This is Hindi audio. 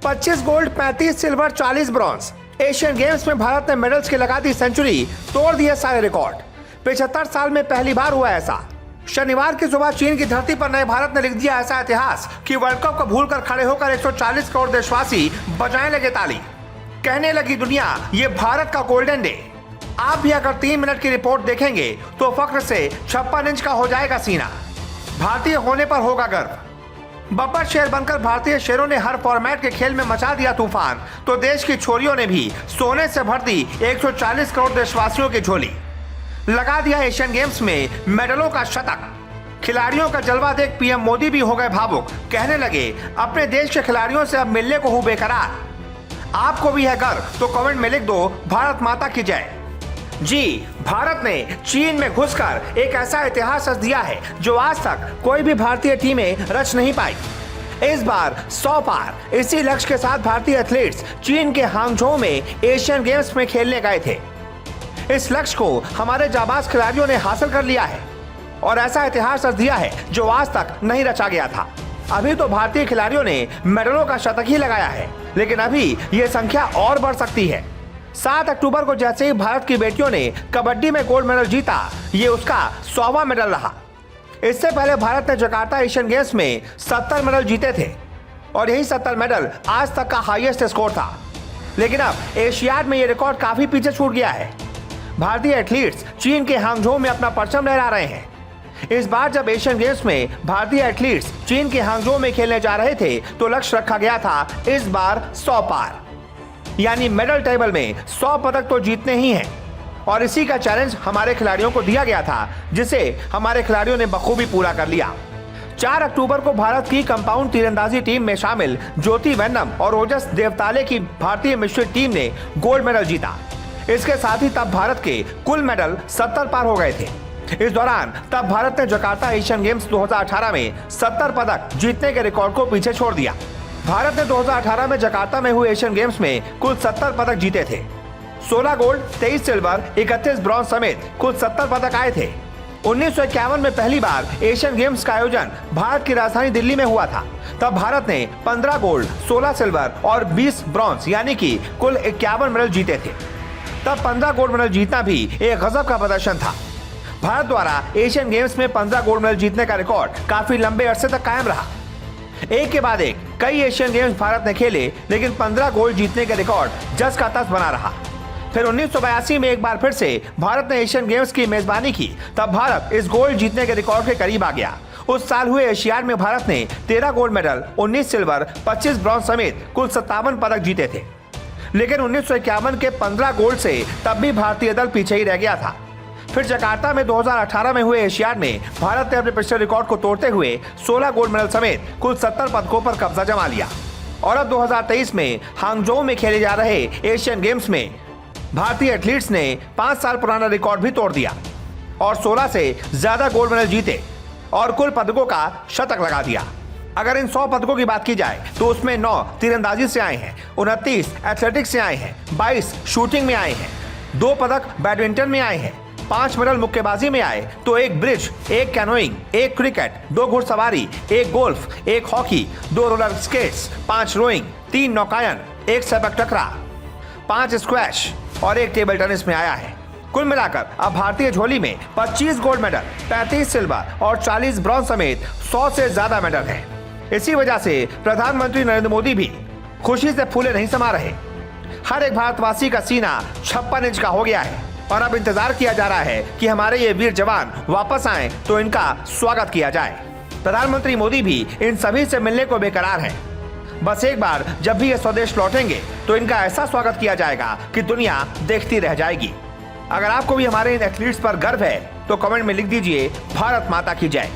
25 gold, 35 silver, 40 bronze. Asian games में भारत ने मेडल्स की लगा दी सेंचुरी, तोड़ दिए सारे रिकॉर्ड। 75 साल में पहली बार हुआ ऐसा। शनिवार की सुबह चीन की धरती पर नए भारत ने लिख दिया ऐसा इतिहास कि वर्ल्ड कप को भूलकर खड़े होकर 140 करोड़ देशवासी बजाने लगे ताली। कहने लगी दुनिया, ये भारत का गोल्डन डे। आप भी अगर 3 मिनट की रिपोर्ट देखेंगे तो फख्र से 56 इंच का हो जाएगा सीना। भारतीय होने पर होगा गर्व। बब्बर शेर बनकर भारतीय शेरों ने हर फॉर्मेट के खेल में मचा दिया तूफान, तो देश की छोरियों ने भी सोने से भर दी 140 करोड़ देशवासियों की झोली। लगा दिया एशियन गेम्स में मेडलों का शतक। खिलाड़ियों का जलवा देख पीएम मोदी भी हो गए भावुक। कहने लगे, अपने देश के खिलाड़ियों से अब मिलने को हूं बेकरार। आपको भी है गर्व तो कमेंट में लिख दो, भारत माता की जय। जी, भारत ने चीन में घुसकर एक ऐसा इतिहास रच दिया है जो आज तक कोई भी भारतीय टीमें रच नहीं पाई। इस बार 100 पार। इसी लक्ष्य के साथ भारतीय एथलीट्स चीन के हांगझोउ में एशियन गेम्स में खेलने गए थे। इस लक्ष्य को हमारे जाबाज खिलाड़ियों ने हासिल कर लिया है और ऐसा इतिहास रच दिया है जो आज तक नहीं रचा गया था। अभी तो भारतीय खिलाड़ियों ने मेडलों का शतक ही लगाया है, लेकिन अभी यह संख्या और बढ़ सकती है। 7 अक्टूबर को जैसे ही भारत की बेटियों ने कबड्डी में गोल्ड मेडल जीता, ये उसका 100वां मेडल रहा। इससे पहले भारत ने जकार्ता एशियन गेम्स में 70 मेडल जीते थे और यही 70 मेडल आज तक का हाईएस्ट स्कोर था। लेकिन अब एशियाड में ये रिकॉर्ड काफी पीछे छूट गया है। भारतीय एथलीट्स चीन के हांगझोउ में अपना परचम लहरा रहे हैं। इस बार जब एशियन गेम्स में भारतीय एथलीट्स चीन के हांगझोउ में खेलने जा रहे थे तो लक्ष्य रखा गया था इस बार 100 पार, यानी मेडल टेबल में 100 पदक तो जीतने ही हैं। और इसी का चैलेंज हमारे खिलाड़ियों को दिया गया था, जिसे हमारे खिलाड़ियों ने बखूबी पूरा कर लिया। 4 अक्टूबर को भारत की कंपाउंड तीरंदाजी टीम में शामिल ज्योति वेन्नम और ओजस देवताले की भारतीय मिश्रित टीम ने गोल्ड मेडल जीता। इसके साथ ही तब भारत के कुल मेडल 70 पार हो गए थे। इस दौरान तब भारत ने जकार्ता एशियन गेम्स 2018 में 70 पदक जीतने के रिकॉर्ड को पीछे छोड़ दिया। भारत ने 2018 में जकार्ता में हुए एशियन गेम्स में कुल 70 पदक जीते थे। 16 गोल्ड, 23 सिल्वर, 31 ब्रॉन्ज समेत कुल 70 पदक आए थे। 1951 में पहली बार एशियन गेम्स का आयोजन भारत की राजधानी दिल्ली में हुआ था। तब भारत ने 15 गोल्ड, 16 सिल्वर और 20 ब्रॉन्ज यानी कि कुल 51 मेडल जीते थे। तब 15 गोल्ड मेडल जीतना भी एक गजब का प्रदर्शन था। भारत द्वारा एशियन गेम्स में 15 गोल्ड मेडल जीतने का रिकॉर्ड काफी लंबे अरसे तक कायम रहा। एक के बाद एक कई एशियन गेम्स भारत ने खेले, लेकिन 15 गोल्ड जीतने का रिकॉर्ड जस का तस बना रहा। फिर 1982 में एक बार फिर से भारत ने एशियन गेम्स की मेजबानी की। तब भारत इस गोल्ड जीतने के रिकॉर्ड के करीब आ गया। उस साल हुए एशियाड में भारत ने 13 गोल्ड मेडल, 19 सिल्वर, 25 ब्रॉन्ज समेत कुल 57 पदक जीते थे। लेकिन 1951 के 15 गोल्ड से तब भी भारतीय दल पीछे ही रह गया था। फिर जकार्ता में 2018 में हुए एशियाड में भारत ने अपने पिछले रिकॉर्ड को तोड़ते हुए 16 गोल्ड मेडल समेत कुल 70 पदकों पर कब्जा जमा लिया। और अब 2023 में हांगझोउ में खेले जा रहे एशियन गेम्स में भारतीय एथलीट्स ने 5 साल पुराना रिकॉर्ड भी तोड़ दिया और 16 से ज्यादा गोल्ड मेडल जीते और कुल पदकों का शतक लगा दिया। अगर इन 100 पदकों की बात की जाए तो उसमें 9 तीरंदाजी से आए हैं, 29 एथलेटिक्स से आए हैं, 22 शूटिंग में आए हैं, 2 पदक बैडमिंटन में आए हैं, 5 मेडल मुक्केबाजी में आए तो 1 ब्रिज, 1 कैनोइंग, 1 क्रिकेट, 2 घुड़सवारी, 1 golf, 1 hockey, 2 roller skates, 5 rowing, 3 नौकायन, 1 सबक टकरा, 5 स्क्वैश और 1 टेबल टेनिस में आया है। कुल मिलाकर अब भारतीय झोली में 25 गोल्ड मेडल, 35 सिल्वर और 40 ब्रॉन्ज समेत 100 से ज्यादा मेडल हैं। इसी वजह से प्रधानमंत्री नरेंद्र मोदी भी खुशी से फूले नहीं समा रहे। हर एक भारतवासी का सीना 56 इंच का हो गया है और अब इंतजार किया जा रहा है कि हमारे ये वीर जवान वापस आएं तो इनका स्वागत किया जाए। प्रधानमंत्री मोदी भी इन सभी से मिलने को बेकरार हैं। बस एक बार जब भी ये स्वदेश लौटेंगे तो इनका ऐसा स्वागत किया जाएगा कि दुनिया देखती रह जाएगी। अगर आपको भी हमारे इन एथलीट्स पर गर्व है तो कमेंट में लिख दीजिए, भारत माता की जय।